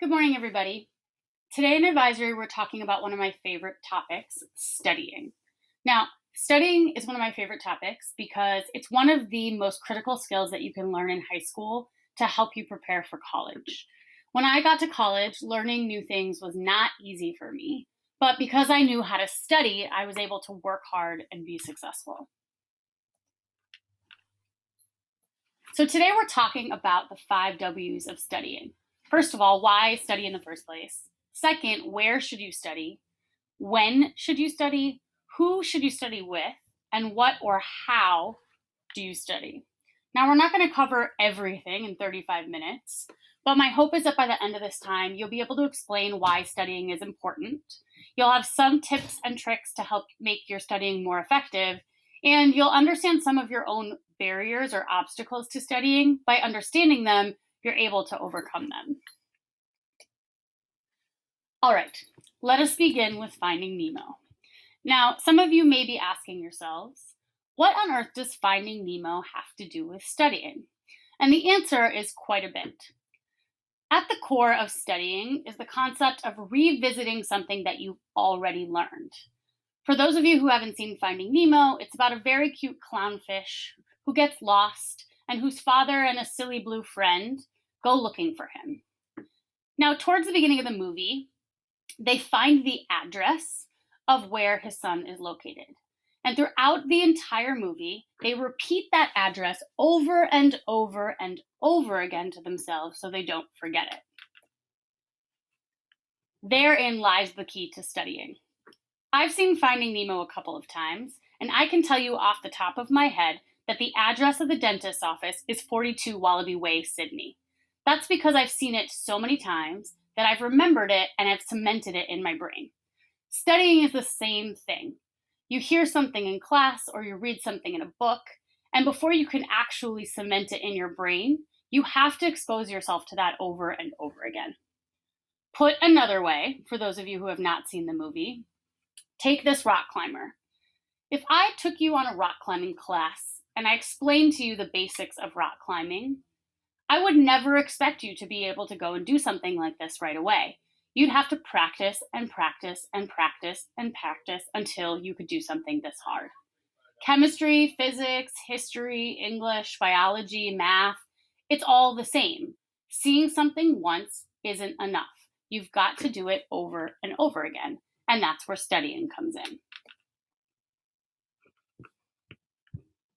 Good morning, everybody. Today in advisory, we're talking about one of my favorite topics, studying. Now, studying is one of my favorite topics because it's one of the most critical skills that you can learn in high school to help you prepare for college. When I got to college, learning new things was not easy for me, but because I knew how to study, I was able to work hard and be successful. So today we're talking about the 5 W's of studying. First of all, why study in the first place? Second, where should you study? When should you study? Who should you study with? And what or how do you study? Now, we're not going to cover everything in 35 minutes, but my hope is that by the end of this time, you'll be able to explain why studying is important. You'll have some tips and tricks to help make your studying more effective, and you'll understand some of your own barriers or obstacles to studying. By understanding them, you're able to overcome them. All right, let us begin with Finding Nemo. Now, some of you may be asking yourselves, what on earth does Finding Nemo have to do with studying? And the answer is quite a bit. At the core of studying is the concept of revisiting something that you've already learned. For those of you who haven't seen Finding Nemo, it's about a very cute clownfish who gets lost and whose father and a silly blue friend go looking for him. Now, towards the beginning of the movie, they find the address of where his son is located. And throughout the entire movie, they repeat that address over and over and over again to themselves so they don't forget it. Therein lies the key to studying. I've seen Finding Nemo a couple of times, and I can tell you off the top of my head that the address of the dentist's office is 42 Wallaby Way, Sydney. That's because I've seen it so many times that I've remembered it and I've cemented it in my brain. Studying is the same thing. You hear something in class or you read something in a book, and before you can actually cement it in your brain, you have to expose yourself to that over and over again. Put another way, for those of you who have not seen the movie, take this rock climber. If I took you on a rock climbing class and I explained to you the basics of rock climbing, I would never expect you to be able to go and do something like this right away. You'd have to practice and practice and practice and practice until you could do something this hard. Chemistry, physics, history, English, biology, math, it's all the same. Seeing something once isn't enough. You've got to do it over and over again, and that's where studying comes in.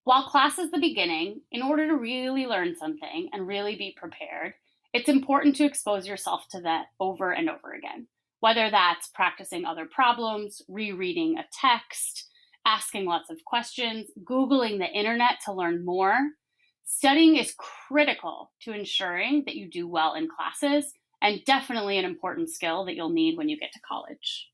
While class is the beginning, in order to really learn something and really be prepared, it's important to expose yourself to that over and over again, whether that's practicing other problems, rereading a text, asking lots of questions, Googling the internet to learn more. Studying is critical to ensuring that you do well in classes, and definitely an important skill that you'll need when you get to college.